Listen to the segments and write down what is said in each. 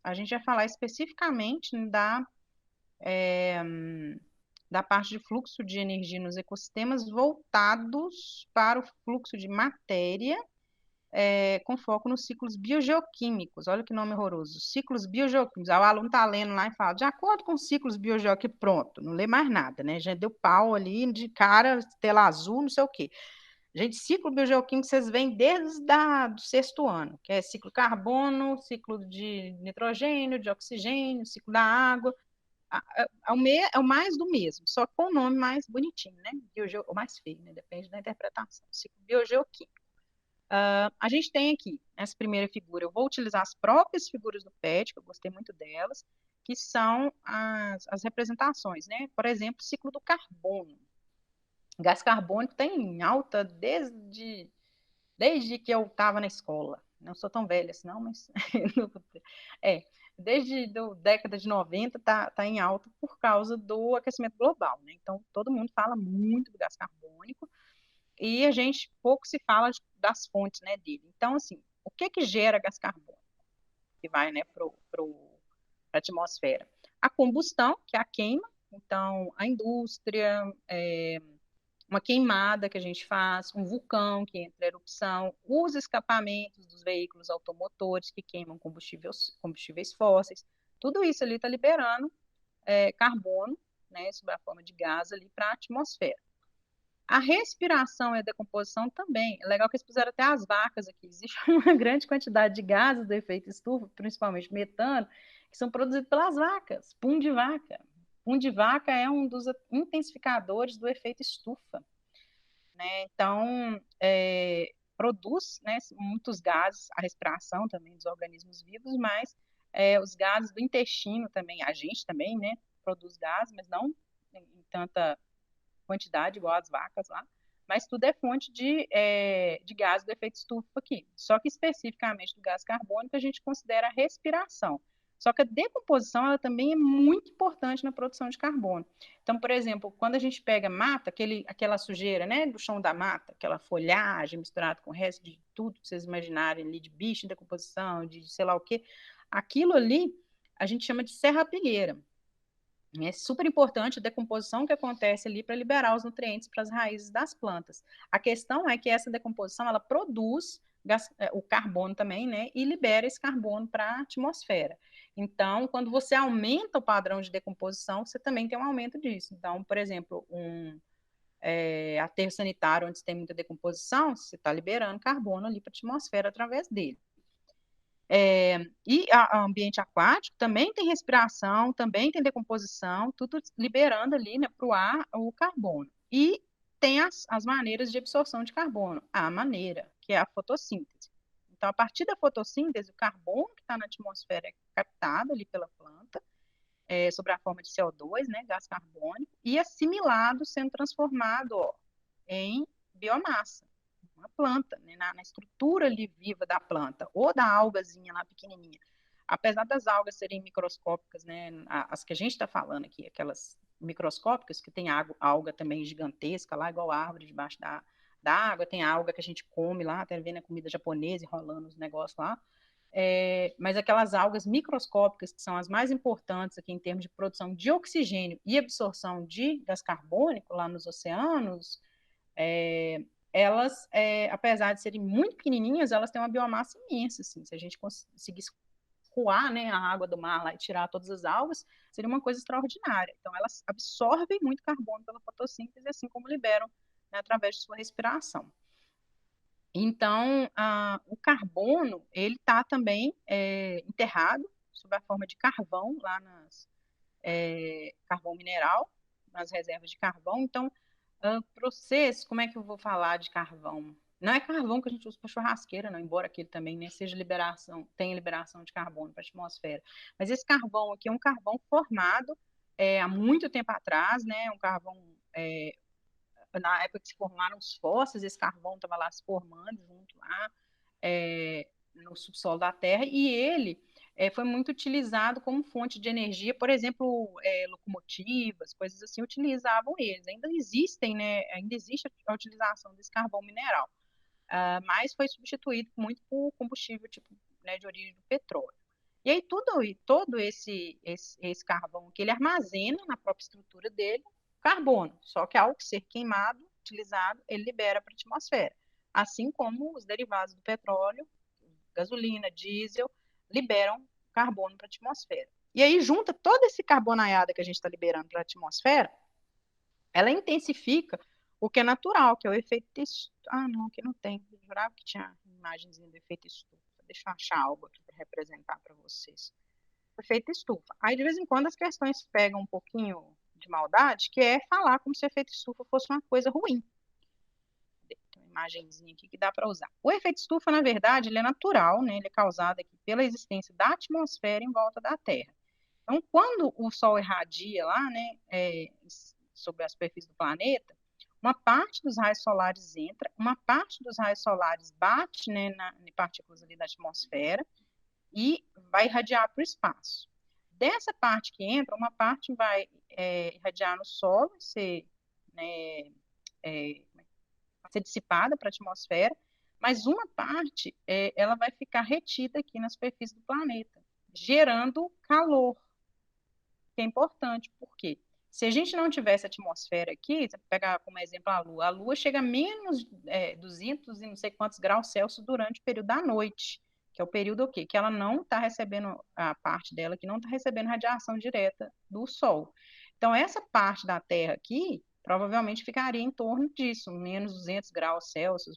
a gente vai falar especificamente da parte de fluxo de energia nos ecossistemas voltados para o fluxo de matéria, com foco nos ciclos biogeoquímicos. Olha que nome horroroso, ciclos biogeoquímicos. Aí o aluno está lendo lá e fala, de acordo com os ciclos biogeoquímicos, pronto, não lê mais nada, né? Já deu pau ali de cara, tela azul, não sei o quê. Gente, ciclo biogeoquímico vocês veem desde do sexto ano, que é ciclo carbono, ciclo de nitrogênio, de oxigênio, ciclo da água. É o mais do mesmo, só com o nome mais bonitinho, né? O mais feio, né? Depende da interpretação. Ciclo biogeoquímico. A gente tem aqui, essa primeira figura, eu vou utilizar as próprias figuras do PET, que eu gostei muito delas, que são as representações, né? Por exemplo, o ciclo do carbono. O gás carbônico está em alta desde que eu estava na escola. Não sou tão velha assim, não, mas é, desde a década de 90 tá em alta por causa do aquecimento global, né? Então, todo mundo fala muito do gás carbônico e a gente pouco se fala das fontes, né, dele. Então, assim, o que que gera gás carbônico que vai, né, para a atmosfera? A combustão, que é a queima, então a indústria, uma queimada que a gente faz, um vulcão que entra em erupção, os escapamentos dos veículos automotores que queimam combustíveis fósseis, tudo isso ali está liberando carbono, né, sob a forma de gás ali para a atmosfera. A respiração e a decomposição também. É legal que eles puseram até as vacas aqui. Existe uma grande quantidade de gases do efeito estufa, principalmente metano, que são produzidos pelas vacas. Pum de vaca. Pum de vaca é um dos intensificadores do efeito estufa, né? Então, produz, né, muitos gases, a respiração também dos organismos vivos, mas os gases do intestino também, a gente também, né, produz gases, mas não em tanta quantidade igual as vacas lá, mas tudo é fonte de gás do efeito estufa aqui. Só que especificamente do gás carbônico a gente considera a respiração. Só que a decomposição ela também é muito importante na produção de carbono. Então, por exemplo, quando a gente pega mata, aquela sujeira, né, do chão da mata, aquela folhagem misturada com o resto de tudo que vocês imaginarem ali, de bicho em decomposição, de sei lá o quê, aquilo ali a gente chama de serrapilheira. É super importante a decomposição que acontece ali para liberar os nutrientes para as raízes das plantas. A questão é que essa decomposição ela produz o carbono também, né? E libera esse carbono para a atmosfera. Então, quando você aumenta o padrão de decomposição, você também tem um aumento disso. Então, por exemplo, aterro sanitário onde tem muita decomposição, você está liberando carbono ali para a atmosfera através dele. E o ambiente aquático também tem respiração, também tem decomposição, tudo liberando ali, né, para o ar o carbono. E tem as maneiras de absorção de carbono. A maneira, que é a fotossíntese. Então, a partir da fotossíntese, o carbono que está na atmosfera é captado ali pela planta, sob a forma de CO2, né, gás carbônico, e assimilado, sendo transformado em biomassa uma planta, né, na estrutura ali viva da planta, ou da algazinha lá pequenininha. Apesar das algas serem microscópicas, né, as que a gente está falando aqui, aquelas microscópicas, que tem alga também gigantesca lá, igual árvore debaixo da água, tem alga que a gente come lá, até vendo a comida japonesa enrolando os negócios lá, mas aquelas algas microscópicas, que são as mais importantes aqui em termos de produção de oxigênio e absorção de gás carbônico lá nos oceanos, é, elas, apesar de serem muito pequenininhas, elas têm uma biomassa imensa, assim. Se a gente conseguisse coar, né, a água do mar lá e tirar todas as algas, seria uma coisa extraordinária. Então, elas absorvem muito carbono pela fotossíntese, assim como liberam, né, através de sua respiração. Então, o carbono, ele está também enterrado sob a forma de carvão, lá carvão mineral, nas reservas de carvão. Então, para vocês, como é que eu vou falar de carvão? Não é carvão que a gente usa para churrasqueira, não, embora aquele também, né, tenha liberação de carbono para a atmosfera. Mas esse carvão aqui é um carvão formado há muito tempo atrás, né? Um carvão na época que se formaram os fósseis, esse carvão estava lá se formando junto lá no subsolo da Terra, e ele foi muito utilizado como fonte de energia, por exemplo, locomotivas, coisas assim, utilizavam eles. Ainda existem, né? Ainda existe a utilização desse carvão mineral, mas foi substituído muito por combustível tipo, né, de origem do petróleo. E aí todo esse carvão que ele armazena na própria estrutura dele, carbono. Só que ao ser queimado, utilizado, ele libera para a atmosfera. Assim como os derivados do petróleo, gasolina, diesel, liberam carbono para a atmosfera. E aí junta todo esse carbonaiada que a gente está liberando para a atmosfera, ela intensifica o que é natural, que é o efeito estufa. Ah, não, aqui não tem. Eu jurava que tinha imagenzinha do efeito estufa. Deixa eu achar algo aqui para representar para vocês. Efeito estufa. Aí, de vez em quando, as questões pegam um pouquinho de maldade, que é falar como se o efeito estufa fosse uma coisa ruim. Tem uma imagenzinha aqui que dá para usar. O efeito estufa, na verdade, ele é natural, né? Ele é causado aqui pela existência da atmosfera em volta da Terra. Então, quando o Sol irradia lá, né, sobre a superfície do planeta, uma parte dos raios solares entra, uma parte dos raios solares bate, né, em partículas ali da atmosfera e vai irradiar para o espaço. Dessa parte que entra, uma parte vai irradiar no solo, né, é, ser dissipada para a atmosfera, mas uma parte ela vai ficar retida aqui na superfície do planeta, gerando calor, que é importante, porque se a gente não tivesse atmosfera aqui, você pegar como exemplo a Lua chega a menos 200 e não sei quantos graus Celsius durante o período da noite, que é o período o quê? Que ela não está recebendo, a parte dela que não está recebendo radiação direta do Sol. Então, essa parte da Terra aqui, provavelmente ficaria em torno disso, menos 200 graus Celsius,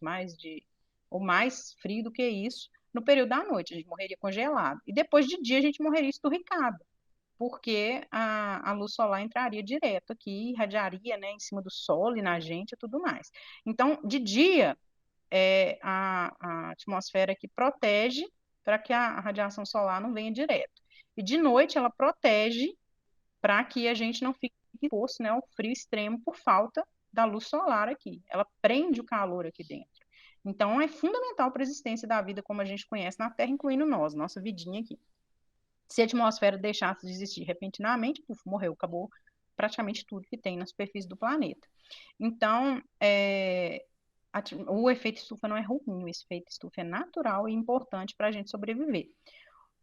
ou mais frio do que isso, no período da noite, a gente morreria congelado. E depois de dia, a gente morreria esturricado, porque a luz solar entraria direto aqui, irradiaria, né, em cima do Sol e na gente e tudo mais. Então, de dia, a atmosfera aqui protege para que a radiação solar não venha direto. E de noite, ela protege para que a gente não fique exposto, né, ao frio extremo por falta da luz solar aqui. Ela prende o calor aqui dentro. Então, é fundamental para a existência da vida como a gente conhece na Terra, incluindo nós, nossa vidinha aqui. Se a atmosfera deixasse de existir repentinamente, puf, morreu, acabou praticamente tudo que tem na superfície do planeta. Então, o efeito estufa não é ruim, o efeito estufa é natural e importante para a gente sobreviver.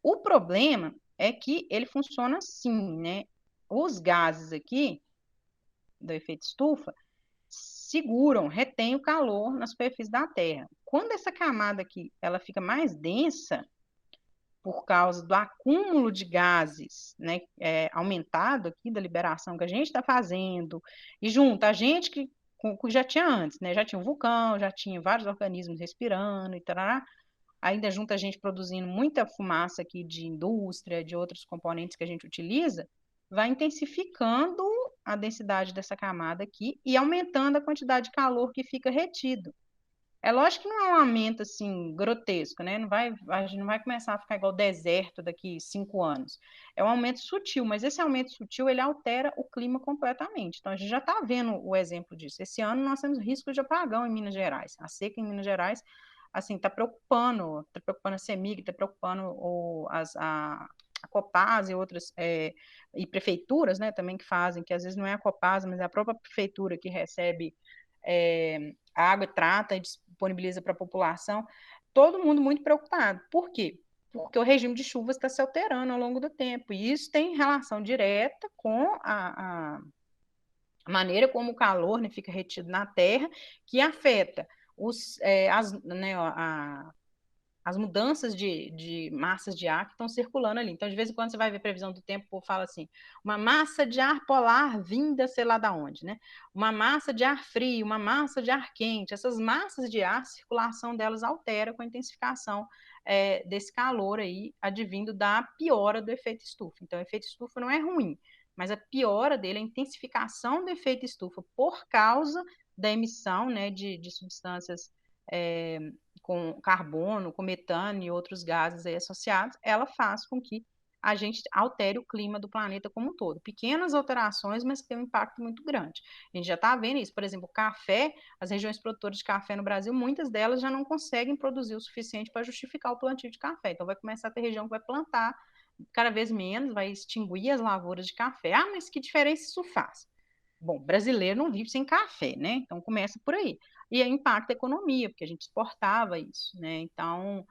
O problema é que ele funciona assim, né? Os gases aqui do efeito estufa seguram, retêm o calor na superfície da Terra. Quando essa camada aqui ela fica mais densa, por causa do acúmulo de gases, né, aumentado aqui da liberação que a gente está fazendo, e junto a gente que já tinha antes, né, já tinha um vulcão, já tinha vários organismos respirando e tal, ainda junto a gente produzindo muita fumaça aqui de indústria, de outros componentes que a gente utiliza, vai intensificando a densidade dessa camada aqui e aumentando a quantidade de calor que fica retido. É lógico que não é um aumento assim grotesco, né? A gente não vai começar a ficar igual deserto daqui 5 anos. É um aumento sutil, mas esse aumento sutil ele altera o clima completamente. Então a gente já está vendo o exemplo disso. Esse ano nós temos risco de apagão em Minas Gerais. A seca em Minas Gerais, assim, está preocupando a CEMIG, está preocupando a Copasa e outras e prefeituras, né? Também que fazem, que às vezes não é a Copasa, mas é a própria prefeitura que recebe água, trata e disponibiliza para a população, todo mundo muito preocupado. Por quê? Porque o regime de chuvas está se alterando ao longo do tempo, e isso tem relação direta com a maneira como o calor, né, fica retido na Terra, que afeta as mudanças de massas de ar que estão circulando ali. Então, de vez em quando, você vai ver previsão do tempo, o povo fala assim, uma massa de ar polar vinda sei lá da onde, né? Uma massa de ar frio, uma massa de ar quente. Essas massas de ar, a circulação delas altera com a intensificação desse calor aí, advindo da piora do efeito estufa. Então, o efeito estufa não é ruim, mas a piora dele, a intensificação do efeito estufa por causa da emissão, né, de substâncias com carbono, com metano e outros gases aí associados, ela faz com que a gente altere o clima do planeta como um todo. Pequenas alterações, mas que tem um impacto muito grande. A gente já está vendo isso. Por exemplo, o café, as regiões produtoras de café no Brasil, muitas delas já não conseguem produzir o suficiente para justificar o plantio de café. Então, vai começar a ter região que vai plantar cada vez menos, vai extinguir as lavouras de café. Ah, mas que diferença isso faz? Bom, brasileiro não vive sem café, né? Então começa por aí. E aí impacta a economia, porque a gente exportava isso, né? Então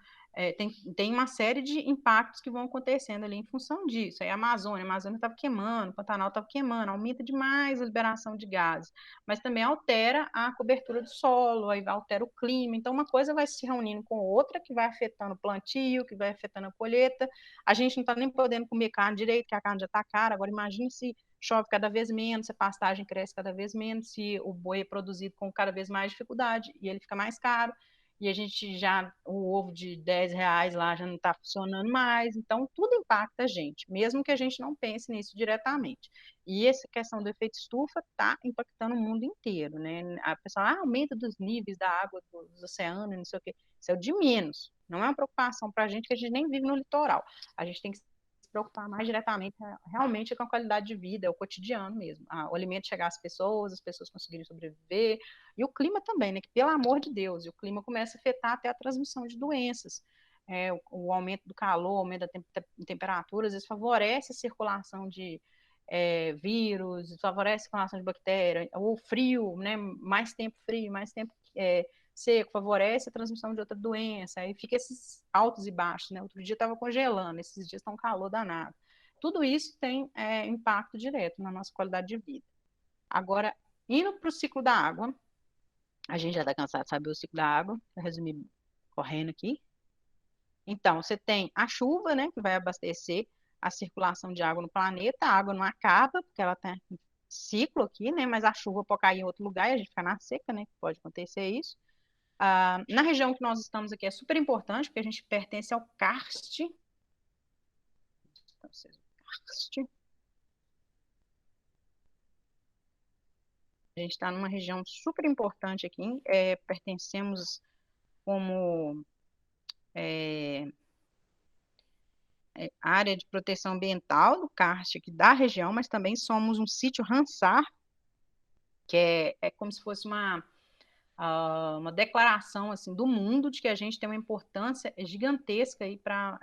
tem uma série de impactos que vão acontecendo ali em função disso. Aí a Amazônia estava queimando, o Pantanal estava queimando, aumenta demais a liberação de gases, mas também altera a cobertura do solo, aí altera o clima. Então, uma coisa vai se reunindo com outra, que vai afetando o plantio, que vai afetando a colheita. A gente não está nem podendo comer carne direito, porque a carne já está cara. Agora, imagine se chove cada vez menos, se a pastagem cresce cada vez menos, se o boi é produzido com cada vez mais dificuldade e ele fica mais caro e a gente já, o ovo de R$ 10 lá já não está funcionando mais, então tudo impacta a gente, mesmo que a gente não pense nisso diretamente. E essa questão do efeito estufa está impactando o mundo inteiro, né? A pessoa, aumento dos níveis da água dos oceanos, não sei o quê, isso é o de menos, não é uma preocupação para a gente que a gente nem vive no litoral, a gente tem que se preocupar mais diretamente, realmente, com a qualidade de vida, é o cotidiano mesmo, o alimento chegar às pessoas, as pessoas conseguirem sobreviver, e o clima também, né? Que pelo amor de Deus, e o clima começa a afetar até a transmissão de doenças. O aumento do calor, o aumento da temperatura, às vezes favorece a circulação de vírus, favorece a circulação de bactérias, o frio, né? Mais tempo frio, mais tempo seco, favorece a transmissão de outra doença, aí fica esses altos e baixos, né? Outro dia estava congelando, esses dias estão um calor danado. Tudo isso tem impacto direto na nossa qualidade de vida. Agora, indo para o ciclo da água, a gente já está cansado de saber o ciclo da água, vou resumir correndo aqui. Então, você tem a chuva, né, que vai abastecer a circulação de água no planeta. A água não acaba, porque ela tem ciclo aqui, né, mas a chuva pode cair em outro lugar e a gente ficar na seca, né, pode acontecer isso. Na região que nós estamos aqui é super importante, porque a gente pertence ao karst. Então, a gente está numa região super importante aqui, pertencemos como área de proteção ambiental do karst aqui da região, mas também somos um sítio Ramsar, que é como se fosse uma declaração assim do mundo de que a gente tem uma importância gigantesca aí para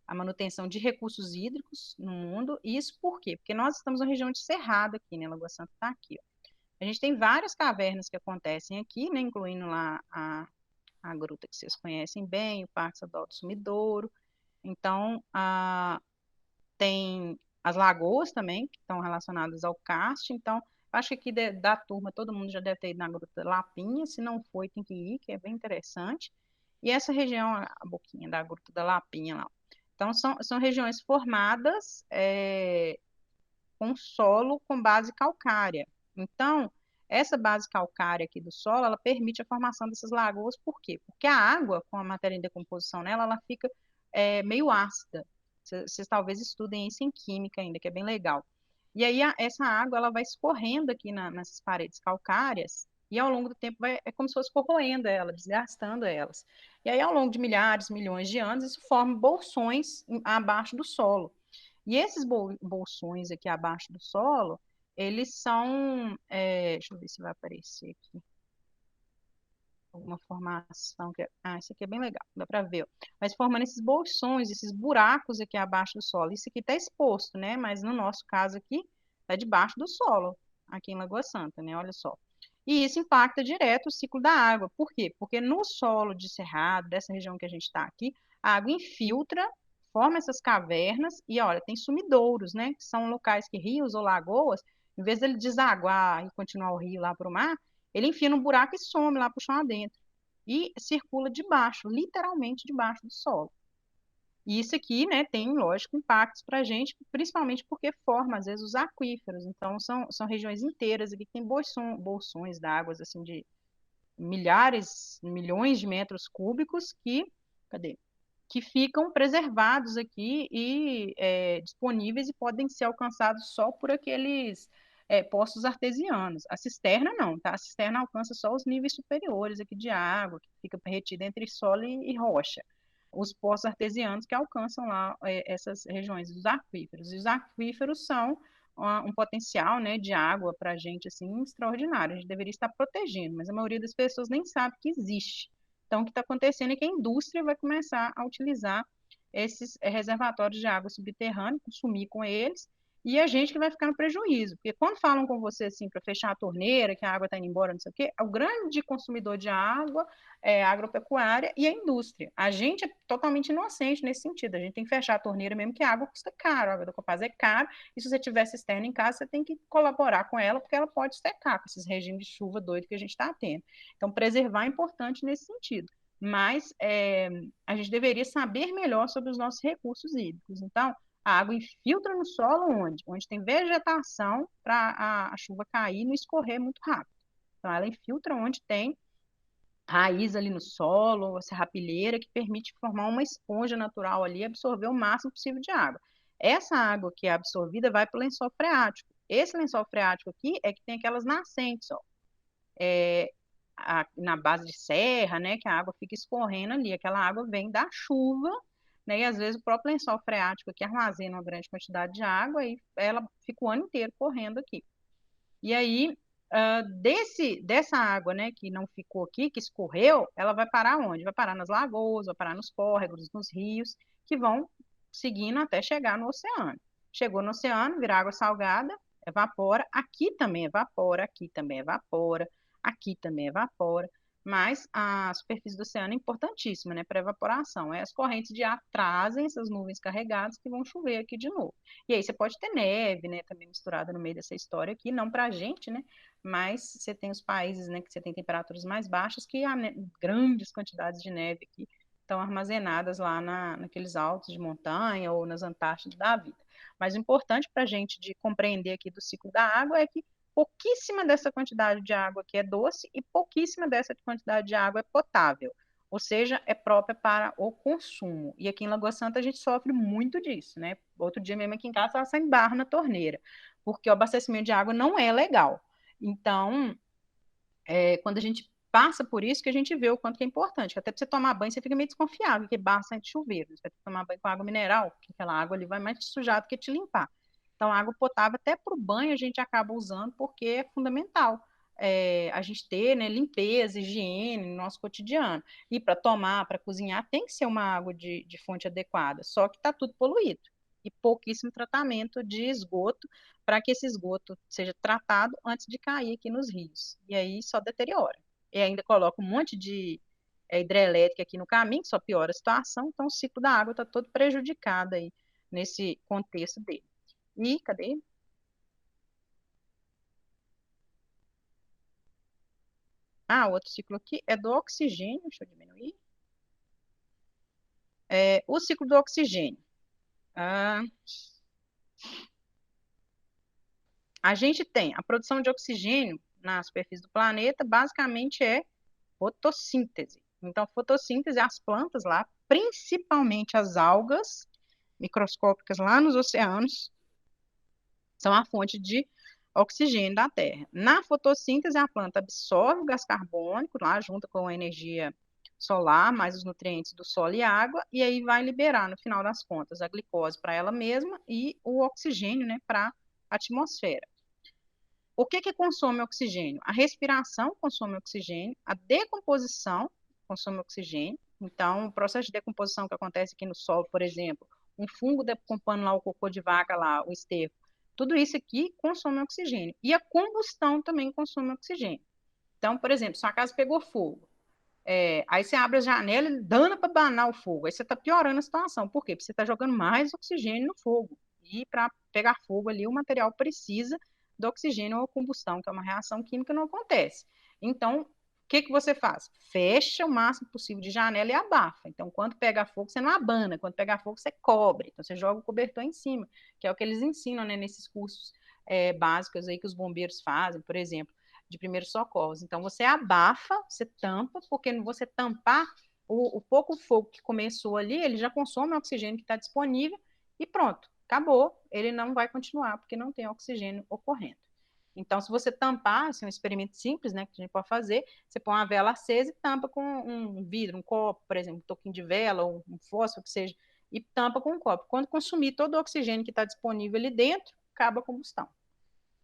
a manutenção de recursos hídricos no mundo. E isso por quê? Porque nós estamos na região de Cerrado aqui, né? Lagoa Santa está aqui, ó. A gente tem várias cavernas que acontecem aqui, né? Incluindo lá a gruta que vocês conhecem bem, o Parque Estadual do Sumidouro. Então, tem as lagoas também, que estão relacionadas ao karst. Então, acho que aqui da turma, todo mundo já deve ter ido na Gruta Lapinha. Se não foi, tem que ir, que é bem interessante. E essa região, a boquinha da Gruta da Lapinha lá. Então, são regiões formadas com solo com base calcária. Então, essa base calcária aqui do solo, ela permite a formação dessas lagoas. Por quê? Porque a água, com a matéria em decomposição nela, ela fica meio ácida. Vocês talvez estudem isso em química ainda, que é bem legal. E aí essa água ela vai escorrendo aqui nessas paredes calcárias e ao longo do tempo é como se fosse corroendo elas, desgastando elas. E aí ao longo de milhares, milhões de anos, isso forma bolsões abaixo do solo. E esses bolsões aqui abaixo do solo, eles são, deixa eu ver se vai aparecer aqui alguma formação isso aqui é bem legal, dá para ver, ó. Mas formando esses bolsões, esses buracos aqui abaixo do solo. Isso aqui está exposto, né? Mas no nosso caso aqui, está debaixo do solo, aqui em Lagoa Santa, né? Olha só. E isso impacta direto o ciclo da água. Por quê? Porque no solo de Cerrado, dessa região que a gente está aqui, a água infiltra, forma essas cavernas e, olha, tem sumidouros, né? Que são locais que rios ou lagoas, em vez dele desaguar e continuar o rio lá para o mar, ele enfia no buraco e some lá para o chão adentro. E circula debaixo, literalmente debaixo do solo. E isso aqui, né, tem, lógico, impactos para a gente, principalmente porque forma, às vezes, os aquíferos. Então, são regiões inteiras aqui que tem bolsões d'água, assim, de milhares, milhões de metros cúbicos cadê? Que ficam preservados aqui e disponíveis e podem ser alcançados só por aqueles poços artesianos. A cisterna não, tá? A cisterna alcança só os níveis superiores aqui de água, que fica retida entre solo e rocha. Os poços artesianos que alcançam lá essas regiões dos aquíferos. E os aquíferos são um potencial, né, de água para a gente assim, extraordinário. A gente deveria estar protegendo, mas a maioria das pessoas nem sabe que existe. Então, o que está acontecendo é que a indústria vai começar a utilizar esses reservatórios de água subterrânea, consumir com eles, e a gente que vai ficar no prejuízo, porque quando falam com você assim para fechar a torneira, que a água está indo embora, não sei o quê, o grande consumidor de água é a agropecuária e a indústria. A gente é totalmente inocente nesse sentido, a gente tem que fechar a torneira mesmo, que a água custa caro, a água da Copasa é cara, e se você tiver cisterna em casa, você tem que colaborar com ela, porque ela pode secar com esses regimes de chuva doido que a gente está tendo. Então, preservar é importante nesse sentido. Mas a gente deveria saber melhor sobre os nossos recursos hídricos. Então, a água infiltra no solo onde? Onde tem vegetação para a chuva cair e não escorrer muito rápido. Então, ela infiltra onde tem raiz ali no solo, serrapilheira, que permite formar uma esponja natural ali e absorver o máximo possível de água. Essa água que é absorvida vai para o lençol freático. Esse lençol freático aqui é que tem aquelas nascentes, ó, na base de serra, né, que a água fica escorrendo ali. Aquela água vem da chuva, né, e às vezes o próprio lençol freático que armazena uma grande quantidade de água e ela fica o ano inteiro correndo aqui. E aí, dessa água, né, que não ficou aqui, que escorreu, ela vai parar onde? Vai parar nas lagoas, vai parar nos córregos, nos rios, que vão seguindo até chegar no oceano. Chegou no oceano, vira água salgada, evapora, aqui também evapora, aqui também evapora, aqui também evapora, mas a superfície do oceano é importantíssima, né, para evaporação. As correntes de ar trazem essas nuvens carregadas que vão chover aqui de novo. E aí você pode ter neve, né, também misturada no meio dessa história aqui, não para a gente, né, mas você tem os países, né, que você tem temperaturas mais baixas, que há grandes quantidades de neve aqui estão armazenadas lá naqueles altos de montanha ou nas Antártidas da vida. Mas o importante para a gente de compreender aqui do ciclo da água é que pouquíssima dessa quantidade de água aqui é doce e pouquíssima dessa quantidade de água é potável, ou seja, é própria para o consumo. E aqui em Lagoa Santa a gente sofre muito disso, né? Outro dia mesmo aqui em casa estava sem barro na torneira, porque o abastecimento de água não é legal. Então, quando a gente passa por isso, que a gente vê o quanto que é importante. Até para você tomar banho, você fica meio desconfiado, porque barro sai de chuveiro. Você vai tomar banho com água mineral, porque aquela água ali vai mais te sujar do que te limpar. Então, a água potável, até para o banho, a gente acaba usando, porque é fundamental. A gente ter, né, limpeza, higiene no nosso cotidiano. E para tomar, para cozinhar, tem que ser uma água de fonte adequada, só que está tudo poluído. E pouquíssimo tratamento de esgoto para que esse esgoto seja tratado antes de cair aqui nos rios. E aí só deteriora. E ainda coloca um monte de hidrelétrica aqui no caminho, que só piora a situação, então o ciclo da água está todo prejudicado aí nesse contexto dele. E cadê? Outro ciclo aqui é do oxigênio, deixa eu diminuir. O ciclo do oxigênio. Ah, a gente tem a produção de oxigênio na superfície do planeta, basicamente é fotossíntese. Então, fotossíntese, as plantas lá, principalmente as algas microscópicas lá nos oceanos, são a fonte de oxigênio da Terra. Na fotossíntese, a planta absorve o gás carbônico lá, junto com a energia solar, mais os nutrientes do solo e água, e aí vai liberar, no final das contas, a glicose para ela mesma e o oxigênio, né, para a atmosfera. O que que consome oxigênio? A respiração consome oxigênio, a decomposição consome oxigênio. Então, o processo de decomposição que acontece aqui no solo, por exemplo, um fungo decompondo lá o cocô de vaca lá, o esterco, tudo isso aqui consome oxigênio. E a combustão também consome oxigênio. Então, por exemplo, sua casa pegou fogo. Aí você abre a janela e dana para abanar o fogo. Aí você está piorando a situação. Por quê? Porque você está jogando mais oxigênio no fogo. E para pegar fogo ali, o material precisa do oxigênio ou combustão, que é uma reação química que não acontece. Então, o que que você faz? Fecha o máximo possível de janela e abafa. Então, quando pega fogo, você não abana. Quando pega fogo, você cobre. Então, você joga o cobertor em cima, que é o que eles ensinam, né, nesses cursos básicos aí que os bombeiros fazem, por exemplo, de primeiros socorros. Então, você abafa, você tampa, porque você tampar o pouco fogo que começou ali, ele já consome o oxigênio que está disponível e pronto, acabou. Ele não vai continuar, porque não tem oxigênio ocorrendo. Então, se você tampar, assim, um experimento simples, né, que a gente pode fazer, você põe uma vela acesa e tampa com um vidro, um copo, por exemplo, um toquinho de vela ou um fósforo, que seja, e tampa com um copo. Quando consumir todo o oxigênio que está disponível ali dentro, acaba a combustão.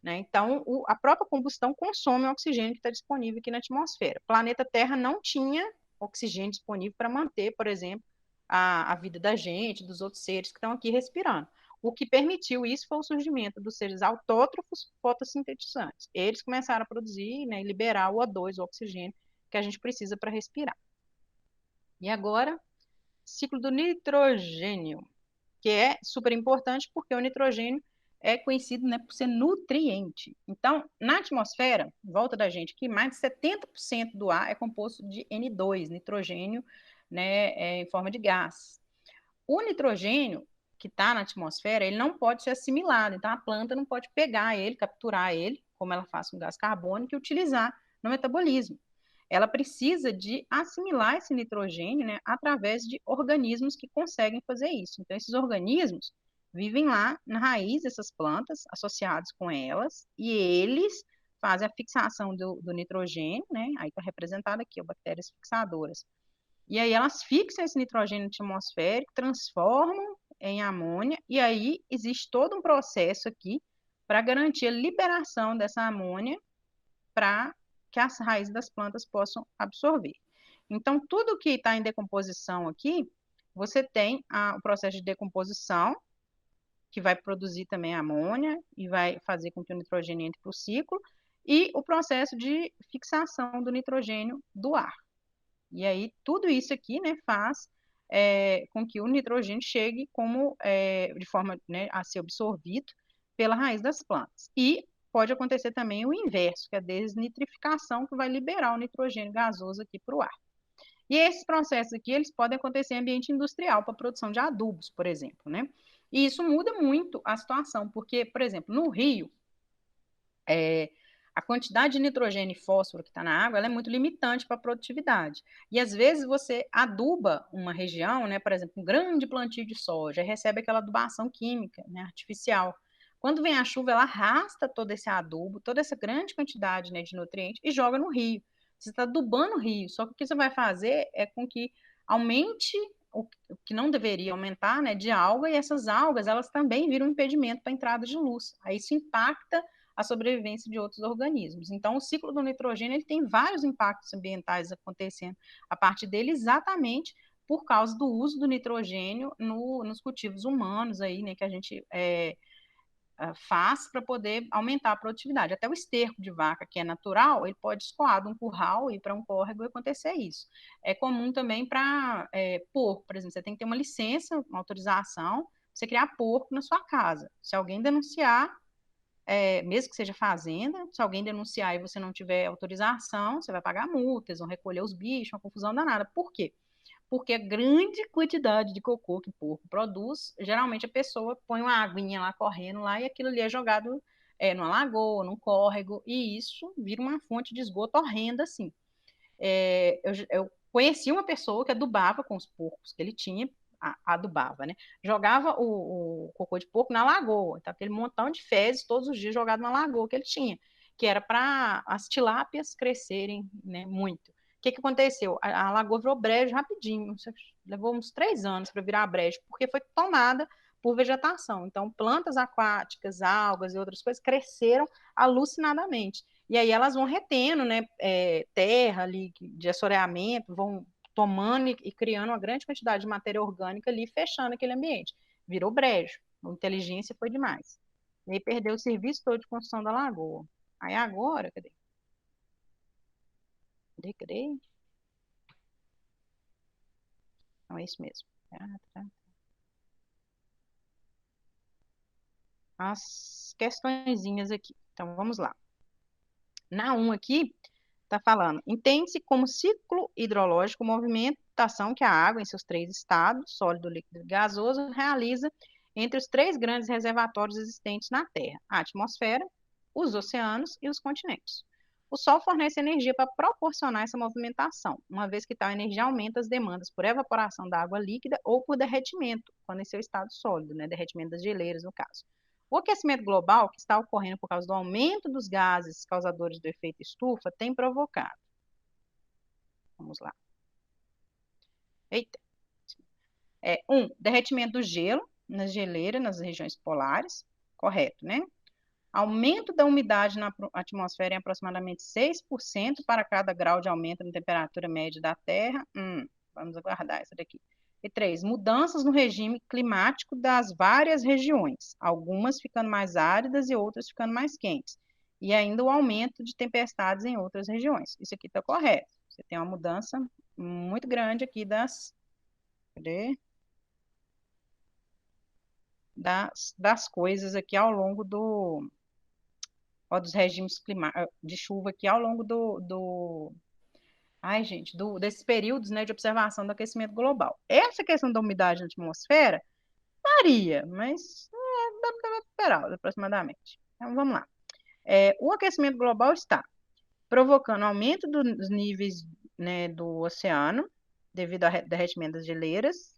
Né? Então, a própria combustão consome o oxigênio que está disponível aqui na atmosfera. O planeta Terra não tinha oxigênio disponível para manter, por exemplo, a vida da gente, dos outros seres que estão aqui respirando. O que permitiu isso foi o surgimento dos seres autótrofos fotossintetizantes. Eles começaram a produzir, né, e liberar o O2, o oxigênio, que a gente precisa para respirar. E agora, ciclo do nitrogênio, que é super importante porque o nitrogênio é conhecido, né, por ser nutriente. Então, na atmosfera, em volta da gente aqui, mais de 70% do ar é composto de N2, nitrogênio, né, em forma de gás. O nitrogênio que está na atmosfera, ele não pode ser assimilado, então a planta não pode pegar ele, capturar ele, como ela faz com gás carbônico, e utilizar no metabolismo. Ela precisa de assimilar esse nitrogênio, né, através de organismos que conseguem fazer isso. Então, esses organismos vivem lá na raiz dessas plantas, associados com elas, e eles fazem a fixação do nitrogênio, né, aí está representado aqui, ó, bactérias fixadoras. E aí elas fixam esse nitrogênio atmosférico, transformam em amônia, e aí existe todo um processo aqui para garantir a liberação dessa amônia para que as raízes das plantas possam absorver. Então, tudo que está em decomposição aqui, você tem o processo de decomposição, que vai produzir também amônia e vai fazer com que o nitrogênio entre para o ciclo, e o processo de fixação do nitrogênio do ar. E aí, tudo isso aqui, né, faz com que o nitrogênio chegue como, de forma, né, a ser absorvido pela raiz das plantas. E pode acontecer também o inverso, que é a desnitrificação, que vai liberar o nitrogênio gasoso aqui para o ar. E esses processos aqui, eles podem acontecer em ambiente industrial, para a produção de adubos, por exemplo, né? E isso muda muito a situação, porque, por exemplo, no Rio, a quantidade de nitrogênio e fósforo que está na água, ela é muito limitante para a produtividade. E às vezes você aduba uma região, né, por exemplo, um grande plantio de soja, recebe aquela adubação química, né, artificial. Quando vem a chuva, ela arrasta todo esse adubo, toda essa grande quantidade, né, de nutrientes e joga no rio. Você está adubando o rio, só que o que você vai fazer é com que aumente o que não deveria aumentar, né, de alga, e essas algas, elas também viram um impedimento para a entrada de luz. Aí isso impacta a sobrevivência de outros organismos. Então, o ciclo do nitrogênio ele tem vários impactos ambientais acontecendo a partir dele, exatamente por causa do uso do nitrogênio nos cultivos humanos aí, né, que a gente faz para poder aumentar a produtividade. Até o esterco de vaca, que é natural, ele pode escoar de um curral e ir para um córrego e acontecer isso. É comum também para porco, por exemplo, você tem que ter uma licença, uma autorização, para você criar porco na sua casa. Se alguém denunciar, mesmo que seja fazenda, se alguém denunciar e você não tiver autorização, você vai pagar multas, vão recolher os bichos, uma confusão danada. Por quê? Porque a grande quantidade de cocô que o porco produz, geralmente a pessoa põe uma aguinha lá correndo lá e aquilo ali é jogado numa lagoa, num córrego, e isso vira uma fonte de esgoto horrenda, assim. Eu conheci uma pessoa que adubava com os porcos que ele tinha, adubava, né? Jogava o cocô de porco na lagoa, então aquele montão de fezes todos os dias jogado na lagoa que ele tinha, que era para as tilápias crescerem, né, muito. O que aconteceu? A lagoa virou brejo rapidinho, levou uns 3 anos para virar brejo, porque foi tomada por vegetação. Então, plantas aquáticas, algas e outras coisas cresceram alucinadamente. E aí elas vão retendo, né, terra ali de assoreamento, vão tomando e criando uma grande quantidade de matéria orgânica ali, fechando aquele ambiente. Virou brejo. A inteligência foi demais. E aí perdeu o serviço todo de construção da lagoa. Aí agora, cadê? Cadê? Não, é isso mesmo. As questõezinhas aqui. Então, vamos lá. Na 1 aqui, está falando, entende-se como ciclo hidrológico movimentação que a água, em seus 3 estados, sólido, líquido e gasoso, realiza entre os 3 grandes reservatórios existentes na Terra, a atmosfera, os oceanos e os continentes. O Sol fornece energia para proporcionar essa movimentação, uma vez que tal energia aumenta as demandas por evaporação da água líquida ou por derretimento, quando em seu estado sólido, né, derretimento das geleiras, no caso. O aquecimento global, que está ocorrendo por causa do aumento dos gases causadores do efeito estufa, tem provocado. Vamos lá. Eita. Derretimento do gelo nas geleiras, nas regiões polares. Correto, né? Aumento da umidade na atmosfera em aproximadamente 6% para cada grau de aumento na temperatura média da Terra. Vamos aguardar essa daqui. E 3, mudanças no regime climático das várias regiões, algumas ficando mais áridas e outras ficando mais quentes. E ainda o aumento de tempestades em outras regiões. Isso aqui está correto. Você tem uma mudança muito grande aqui cadê? Das coisas aqui ao longo dos regimes de chuva aqui ao longo ai, gente, desses períodos, né, de observação do aquecimento global. Essa questão da umidade na atmosfera varia, mas dá para esperar aproximadamente. Então, vamos lá. O aquecimento global está provocando aumento dos níveis, né, do oceano, devido ao derretimento das geleiras.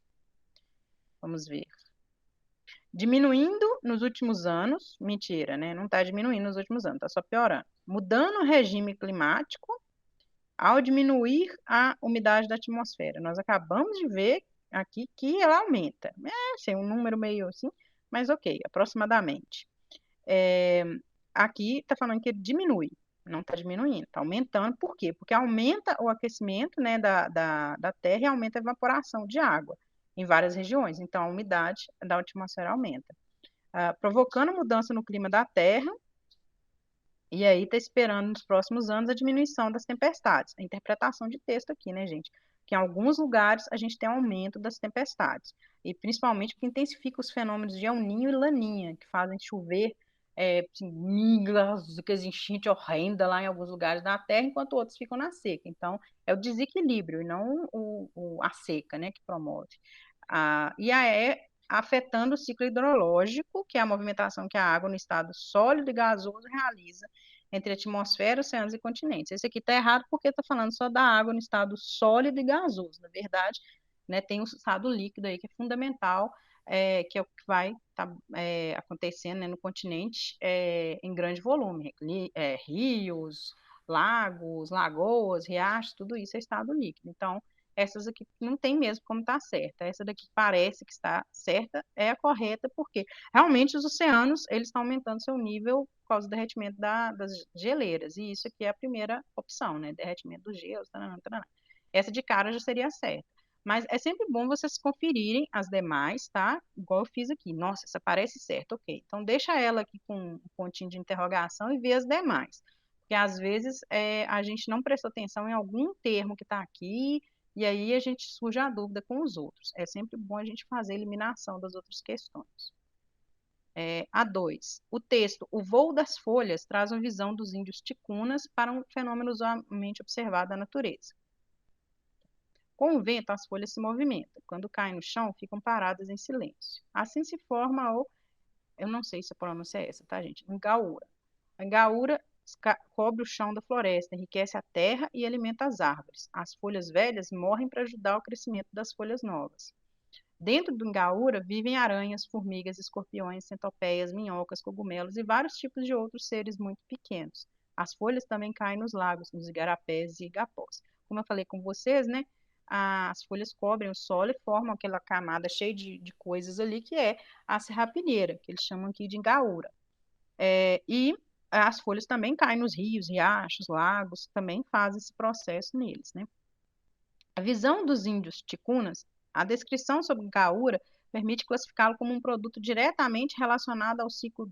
Vamos ver. Diminuindo nos últimos anos, mentira, né? Não está diminuindo nos últimos anos, está só piorando. Mudando o regime climático ao diminuir a umidade da atmosfera. Nós acabamos de ver aqui que ela aumenta. Assim, um número meio assim, mas ok, aproximadamente. Aqui está falando que ele diminui, não está diminuindo, está aumentando. Por quê? Porque aumenta o aquecimento, né, da Terra e aumenta a evaporação de água em várias regiões. Então, a umidade da atmosfera aumenta, provocando mudança no clima da Terra. E aí está esperando nos próximos anos a diminuição das tempestades. A interpretação de texto aqui, né, gente? Que em alguns lugares a gente tem aumento das tempestades. E principalmente porque intensifica os fenômenos de El Niño e Laninha, que fazem chover assim, migas, que enchente horrenda lá em alguns lugares da Terra, enquanto outros ficam na seca. Então, é o desequilíbrio e não a seca, né, que promove. E afetando o ciclo hidrológico, que é a movimentação que a água no estado sólido e gasoso realiza entre atmosfera, oceanos e continentes. Esse aqui está errado porque está falando só da água no estado sólido e gasoso. Na verdade, né, tem o estado líquido aí que é fundamental, que é o que vai estar acontecendo, né, no continente em grande volume. Rios, lagos, lagoas, riachos, tudo isso é estado líquido. Então, essas aqui não tem mesmo como estar certa. Essa daqui parece que está certa, é a correta, porque realmente os oceanos eles estão aumentando seu nível por causa do derretimento das geleiras. E isso aqui é a primeira opção, né? Derretimento dos gelos, taranã, taranã. Essa de cara já seria certa. Mas é sempre bom vocês conferirem as demais, tá? Igual eu fiz aqui. Nossa, essa parece certa, ok. Então deixa ela aqui com um pontinho de interrogação e vê as demais. Porque às vezes a gente não prestou atenção em algum termo que está aqui, e aí a gente surge a dúvida com os outros. É sempre bom a gente fazer a eliminação das outras questões. A 2. O texto O Voo das Folhas traz uma visão dos índios ticunas para um fenômeno usualmente observado da natureza. Com o vento, as folhas se movimentam. Quando caem no chão, ficam paradas em silêncio. Assim se forma eu não sei se a pronúncia é essa, tá, gente? Engaúra. A engaúra cobre o chão da floresta, enriquece a terra e alimenta as árvores. As folhas velhas morrem para ajudar o crescimento das folhas novas. Dentro do engaúra vivem aranhas, formigas, escorpiões, centopeias, minhocas, cogumelos e vários tipos de outros seres muito pequenos. As folhas também caem nos lagos, nos igarapés e igapós. Como eu falei com vocês, né? As folhas cobrem o solo e formam aquela camada cheia de coisas ali, que é a serrapilheira, que eles chamam aqui de engaúra. E as folhas também caem nos rios, riachos, lagos, também fazem esse processo neles, né? A visão dos índios ticunas, a descrição sobre gaúra permite classificá-lo como um produto diretamente relacionado ao ciclo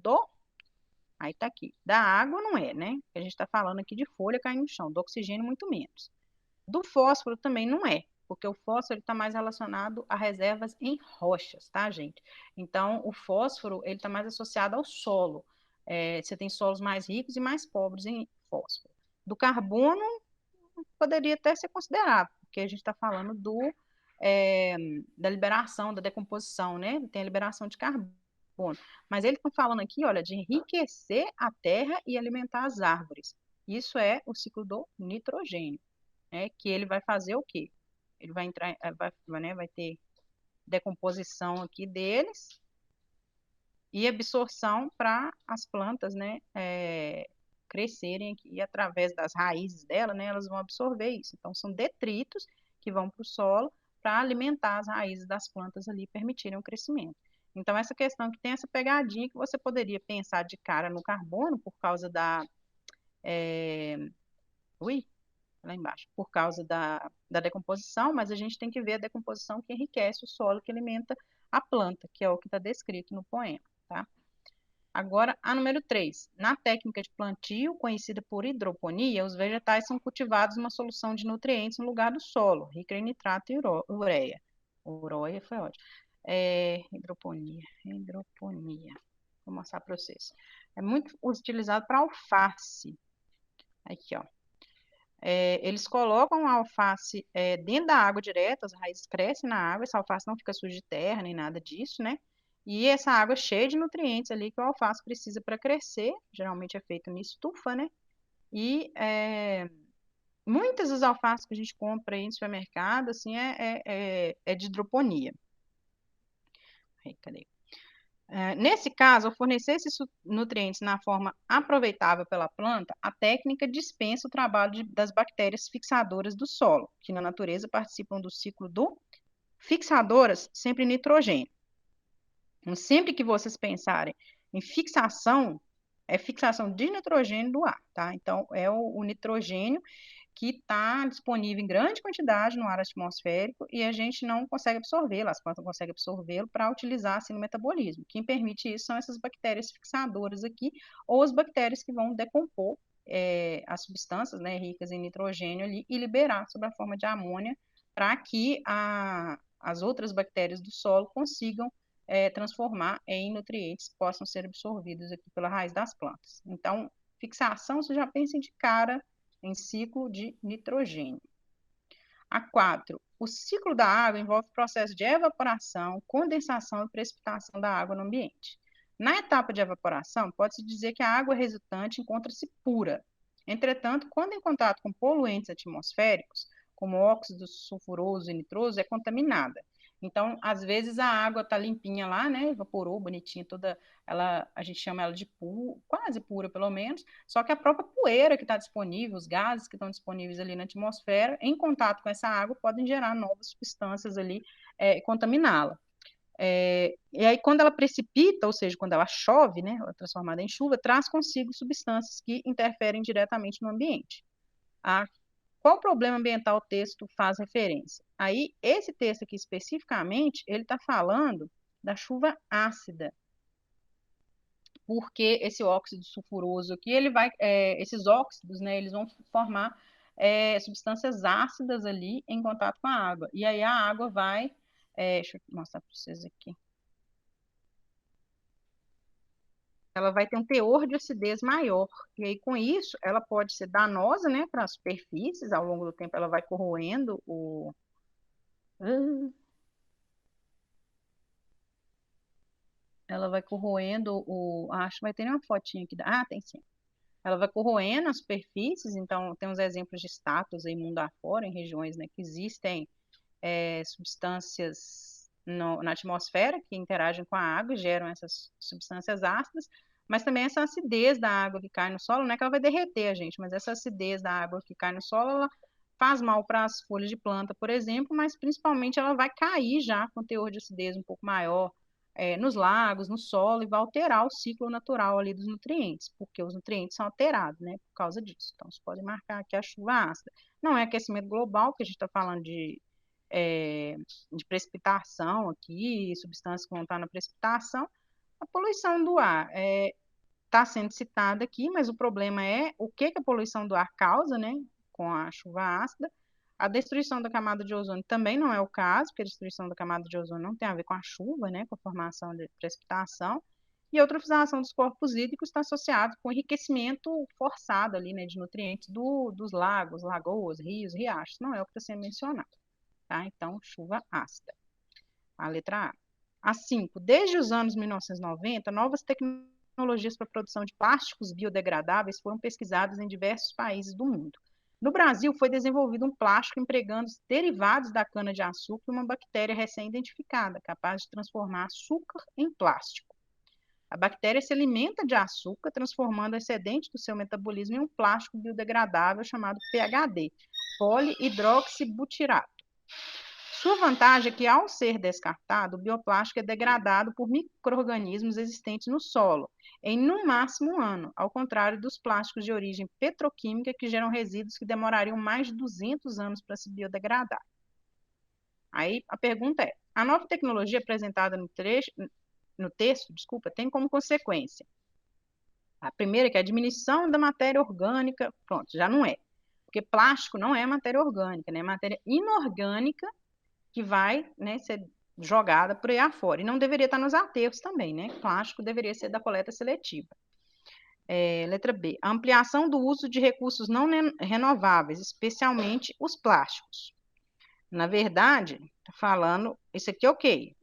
aí tá aqui, da água não é, né? A gente está falando aqui de folha caindo no chão, do oxigênio muito menos. Do fósforo também não é, porque o fósforo está mais relacionado a reservas em rochas, tá, gente? Então, o fósforo ele está mais associado ao solo. Você tem solos mais ricos e mais pobres em fósforo. Do carbono poderia até ser considerado, porque a gente está falando da liberação, da decomposição, né? Tem a liberação de carbono. Mas eles estão falando aqui, olha, de enriquecer a terra e alimentar as árvores. Isso é o ciclo do nitrogênio, né? Que ele vai fazer o quê? Ele vai entrar, vai ter decomposição aqui deles e absorção para as plantas, né? Crescerem aqui, e através das raízes dela, né, elas vão absorver isso. Então, são detritos que vão para o solo para alimentar as raízes das plantas ali e permitirem o crescimento. Então, essa questão que tem essa pegadinha que você poderia pensar de cara no carbono por causa da. Ui? lá embaixo, por causa da decomposição, mas a gente tem que ver a decomposição que enriquece o solo, que alimenta a planta, que é o que está descrito no poema, tá? Agora, a número 3. Na técnica de plantio, conhecida por hidroponia, os vegetais são cultivados uma solução de nutrientes no lugar do solo, rica em nitrato e ureia. Ureia foi ótimo. Hidroponia. Vou mostrar para vocês. É muito utilizado para alface. Aqui, ó. Eles colocam a alface dentro da água direto, as raízes crescem na água, essa alface não fica suja de terra nem nada disso, né? E essa água é cheia de nutrientes ali que o alface precisa para crescer, geralmente é feito em estufa, né? E muitas das alfaces que a gente compra aí no supermercado, assim, é de hidroponia. Aí, cadê? Nesse caso, ao fornecer esses nutrientes na forma aproveitável pela planta, a técnica dispensa o trabalho das bactérias fixadoras do solo, que na natureza participam do ciclo do fixadoras, sempre nitrogênio. Então, sempre que vocês pensarem em fixação, é fixação de nitrogênio do ar, tá? Então, é o nitrogênio que está disponível em grande quantidade no ar atmosférico e a gente não consegue absorvê-lo, as plantas não conseguem absorvê-lo para utilizar assim no metabolismo. Quem permite isso são essas bactérias fixadoras aqui, ou as bactérias que vão decompor as substâncias, né, ricas em nitrogênio ali e liberar sob a forma de amônia para que as outras bactérias do solo consigam transformar em nutrientes que possam ser absorvidos aqui pela raiz das plantas. Então, fixação, você já pensa de cara em ciclo de nitrogênio. A 4. O ciclo da água envolve o processo de evaporação, condensação e precipitação da água no ambiente. Na etapa de evaporação, pode-se dizer que a água resultante encontra-se pura. Entretanto, quando em contato com poluentes atmosféricos, como óxido sulfuroso e nitroso, é contaminada. Então, às vezes a água está limpinha lá, né? Evaporou, bonitinha, toda, a gente chama ela de quase pura, pelo menos. Só que a própria poeira que está disponível, os gases que estão disponíveis ali na atmosfera, em contato com essa água, podem gerar novas substâncias ali e contaminá-la. E aí, quando ela precipita, ou seja, quando ela chove, né, ela é transformada em chuva, traz consigo substâncias que interferem diretamente no ambiente. Qual problema ambiental o texto faz referência? Aí, esse texto aqui especificamente, ele está falando da chuva ácida, porque esse óxido sulfuroso aqui, esses óxidos, né, eles vão formar substâncias ácidas ali em contato com a água. E aí a água vai, deixa eu mostrar para vocês aqui. Ela vai ter um teor de acidez maior. E aí, com isso, ela pode ser danosa, né, para as superfícies. Ao longo do tempo, ela vai corroendo ela vai corroendo acho que vai ter uma fotinha aqui. Tem sim. Ela vai corroendo as superfícies, então tem uns exemplos de estátuas aí mundo afora, em regiões, né, que existem substâncias na atmosfera que interagem com a água e geram essas substâncias ácidas, mas também essa acidez da água que cai no solo, não é que ela vai derreter a gente, mas essa acidez da água que cai no solo, ela faz mal para as folhas de planta, por exemplo, mas principalmente ela vai cair já com teor de acidez um pouco maior nos lagos, no solo, e vai alterar o ciclo natural ali dos nutrientes, porque os nutrientes são alterados, né, por causa disso. Então, você pode marcar aqui a chuva ácida. Não é aquecimento global, que a gente está falando de precipitação aqui, substâncias que vão estar na precipitação. A poluição do ar está sendo citada aqui, mas o problema é o que a poluição do ar causa, né, com a chuva ácida. A destruição da camada de ozônio também não é o caso, porque a destruição da camada de ozônio não tem a ver com a chuva, né, com a formação de precipitação. E a eutrofização dos corpos hídricos está associada com o enriquecimento forçado ali, né, de nutrientes dos lagos, lagoas, rios, riachos. Não é o que está sendo mencionado, tá? Então, chuva ácida. A letra A. A 5. Desde os anos 1990, novas tecnologias para a produção de plásticos biodegradáveis foram pesquisadas em diversos países do mundo. No Brasil, foi desenvolvido um plástico empregando os derivados da cana-de-açúcar e uma bactéria recém-identificada, capaz de transformar açúcar em plástico. A bactéria se alimenta de açúcar, transformando o excedente do seu metabolismo em um plástico biodegradável chamado PHD, polihidroxibutirato. Sua vantagem é que, ao ser descartado, o bioplástico é degradado por micro-organismos existentes no solo, em no máximo um ano, ao contrário dos plásticos de origem petroquímica, que geram resíduos que demorariam mais de 200 anos para se biodegradar. Aí a pergunta é: a nova tecnologia apresentada no texto, tem como consequência a primeira, que é a diminuição da matéria orgânica. Pronto, já não é. Porque plástico não é matéria orgânica, né? É matéria inorgânica que vai, né, ser jogada por aí afora. E não deveria estar nos aterros também, né? Plástico deveria ser da coleta seletiva. Letra B. A ampliação do uso de recursos não renováveis, especialmente os plásticos. Na verdade, tá falando, isso aqui é ok.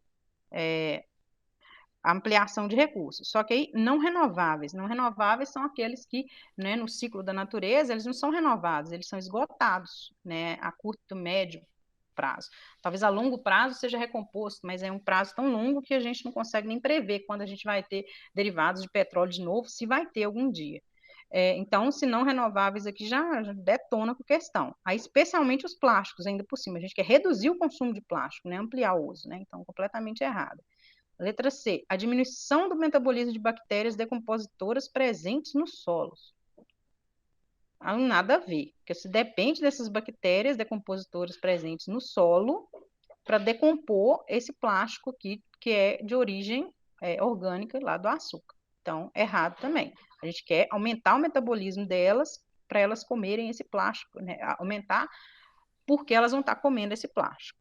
Ampliação de recursos. Só que aí não renováveis. Não renováveis são aqueles que, né, no ciclo da natureza, eles não são renovados, eles são esgotados, né, a curto, médio prazo. Talvez a longo prazo seja recomposto, mas é um prazo tão longo que a gente não consegue nem prever quando a gente vai ter derivados de petróleo de novo, se vai ter algum dia. Então, se não renováveis aqui já detona com questão. Aí, especialmente os plásticos, ainda por cima. A gente quer reduzir o consumo de plástico, né? Ampliar o uso, né? Então, completamente errado. Letra C. A diminuição do metabolismo de bactérias decompositoras presentes nos solos. Nada a ver, porque se depende dessas bactérias decompositoras presentes no solo para decompor esse plástico aqui, que é de origem orgânica lá do açúcar. Então, errado também. A gente quer aumentar o metabolismo delas para elas comerem esse plástico, né? Aumentar porque elas vão estar comendo esse plástico.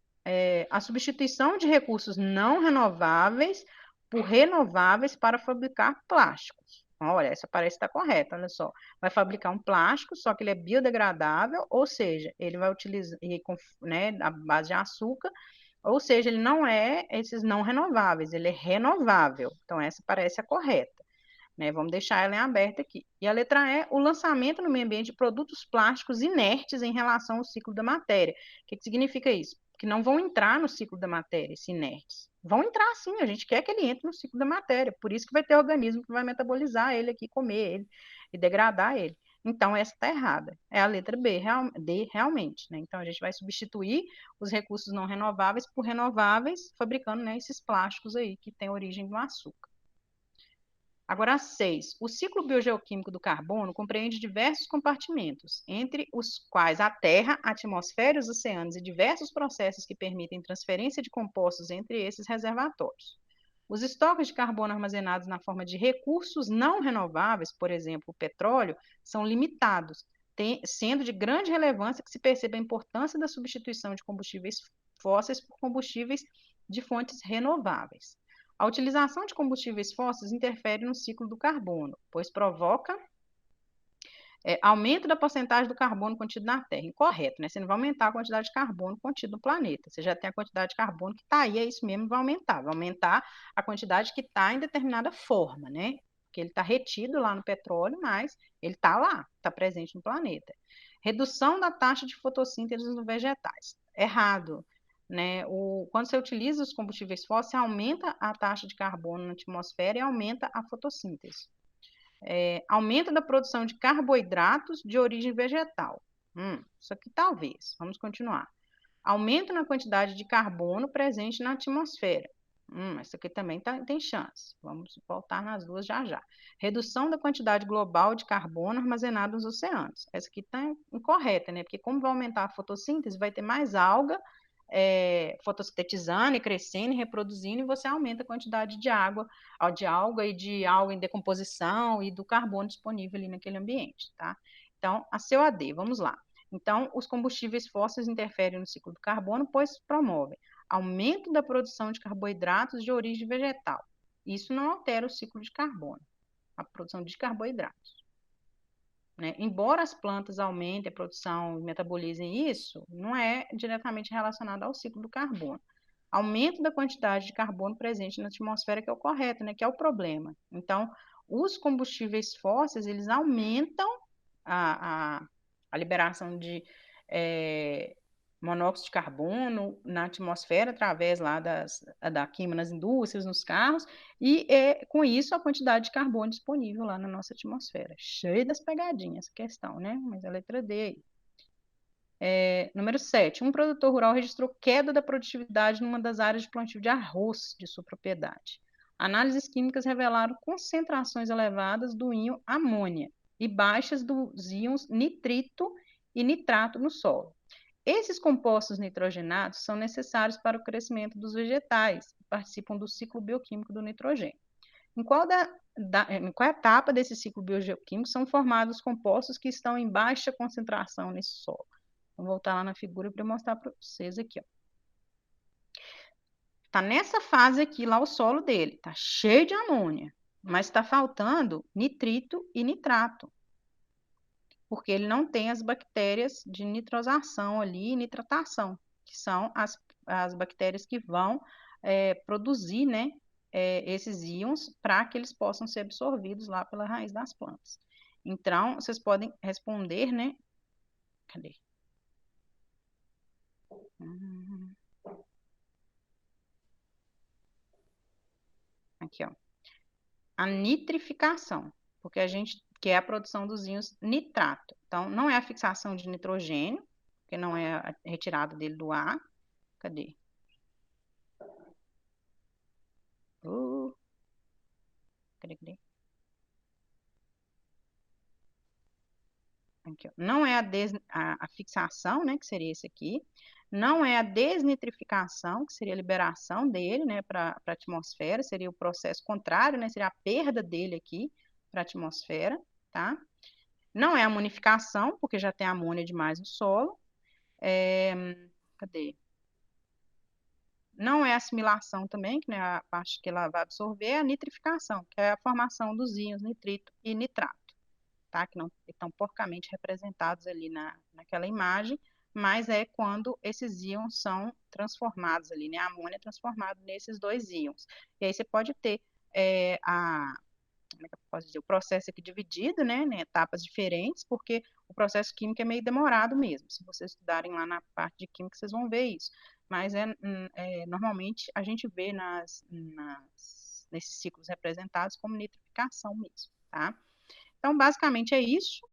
A substituição de recursos não renováveis por renováveis para fabricar plásticos. Olha, essa parece estar correta, olha só. Vai fabricar um plástico, só que ele é biodegradável, ou seja, ele vai utilizar, né, a base de açúcar, ou seja, ele não é esses não renováveis, ele é renovável. Então, essa parece a correta. Né? Vamos deixar ela em aberto aqui. E a letra E, o lançamento no meio ambiente de produtos plásticos inertes em relação ao ciclo da matéria. O que significa isso? Que não vão entrar no ciclo da matéria, esses inertes. Vão entrar sim, a gente quer que ele entre no ciclo da matéria. Por isso que vai ter organismo que vai metabolizar ele aqui, comer ele e degradar ele. Então, essa está errada. É a letra B, D, realmente. Né? Então, a gente vai substituir os recursos não renováveis por renováveis, fabricando, né, esses plásticos aí que têm origem do açúcar. Agora, 6. O ciclo biogeoquímico do carbono compreende diversos compartimentos, entre os quais a Terra, a atmosfera, os oceanos e diversos processos que permitem transferência de compostos entre esses reservatórios. Os estoques de carbono armazenados na forma de recursos não renováveis, por exemplo, o petróleo, são limitados, sendo de grande relevância que se perceba a importância da substituição de combustíveis fósseis por combustíveis de fontes renováveis. A utilização de combustíveis fósseis interfere no ciclo do carbono, pois provoca aumento da porcentagem do carbono contido na Terra. Incorreto, né? Você não vai aumentar a quantidade de carbono contido no planeta. Você já tem a quantidade de carbono que está aí, é isso mesmo, vai aumentar. Vai aumentar a quantidade que está em determinada forma, né? Porque ele está retido lá no petróleo, mas ele está lá, está presente no planeta. Redução da taxa de fotossíntese nos vegetais. Errado. Né? Quando você utiliza os combustíveis fósseis, você aumenta a taxa de carbono na atmosfera e aumenta a fotossíntese. Aumento da produção de carboidratos de origem vegetal. Isso aqui talvez. Vamos continuar. Aumento na quantidade de carbono presente na atmosfera. Essa aqui também tem chance. Vamos voltar nas duas já já. Redução da quantidade global de carbono armazenado nos oceanos. Essa aqui está incorreta, né? Porque como vai aumentar a fotossíntese, vai ter mais alga fotossintetizando e crescendo e reproduzindo, e você aumenta a quantidade de água, de alga e de alga em decomposição e do carbono disponível ali naquele ambiente, tá? Então, a CO2, vamos lá. Então, os combustíveis fósseis interferem no ciclo do carbono, pois promovem aumento da produção de carboidratos de origem vegetal. Isso não altera o ciclo de carbono, a produção de carboidratos. Né? Embora as plantas aumentem a produção e metabolizem isso, não é diretamente relacionado ao ciclo do carbono. Aumento da quantidade de carbono presente na atmosfera que é o correto, né? Que é o problema. Então, os combustíveis fósseis, eles aumentam a liberação de monóxido de carbono na atmosfera através lá da queima nas indústrias, nos carros, e com isso a quantidade de carbono disponível lá na nossa atmosfera. Cheia das pegadinhas essa questão, né? Mas a letra D aí. Número 7. Um produtor rural registrou queda da produtividade numa das áreas de plantio de arroz de sua propriedade. Análises químicas revelaram concentrações elevadas do íon amônia e baixas dos íons nitrito e nitrato no solo. Esses compostos nitrogenados são necessários para o crescimento dos vegetais e participam do ciclo bioquímico do nitrogênio. Em qual etapa desse ciclo bioquímico são formados os compostos que estão em baixa concentração nesse solo? Vou voltar lá na figura para mostrar para vocês aqui, ó. Tá nessa fase aqui, lá o solo dele, tá cheio de amônia, mas está faltando nitrito e nitrato, porque ele não tem as bactérias de nitrosação ali, nitratação, que são as bactérias que vão produzir, né, esses íons para que eles possam ser absorvidos lá pela raiz das plantas. Então, vocês podem responder, né? Cadê? Aqui, ó. A nitrificação, porque a gente quer a produção dos íons nitrato. Então, não é a fixação de nitrogênio, porque não é a retirada dele do ar. Cadê? Cadê? Aqui, ó. Não é a fixação, né, que seria esse aqui. Não é a desnitrificação, que seria a liberação dele, né, para a atmosfera. Seria o processo contrário, né, seria a perda dele aqui para a atmosfera, tá? Não é a amonificação, porque já tem amônia demais no solo. Cadê? Não é a assimilação também, que é a parte que ela vai absorver, é a nitrificação, que é a formação dos íons nitrito e nitrato, tá? Que não estão porcamente representados ali naquela imagem, mas é quando esses íons são transformados ali, né? A amônia é transformada nesses dois íons. E aí você pode ter como é que eu posso dizer, o processo aqui dividido, né, em etapas diferentes, porque o processo químico é meio demorado mesmo. Se vocês estudarem lá na parte de química, vocês vão ver isso. Mas normalmente a gente vê nesses ciclos representados como nitrificação mesmo, tá? Então, basicamente é isso.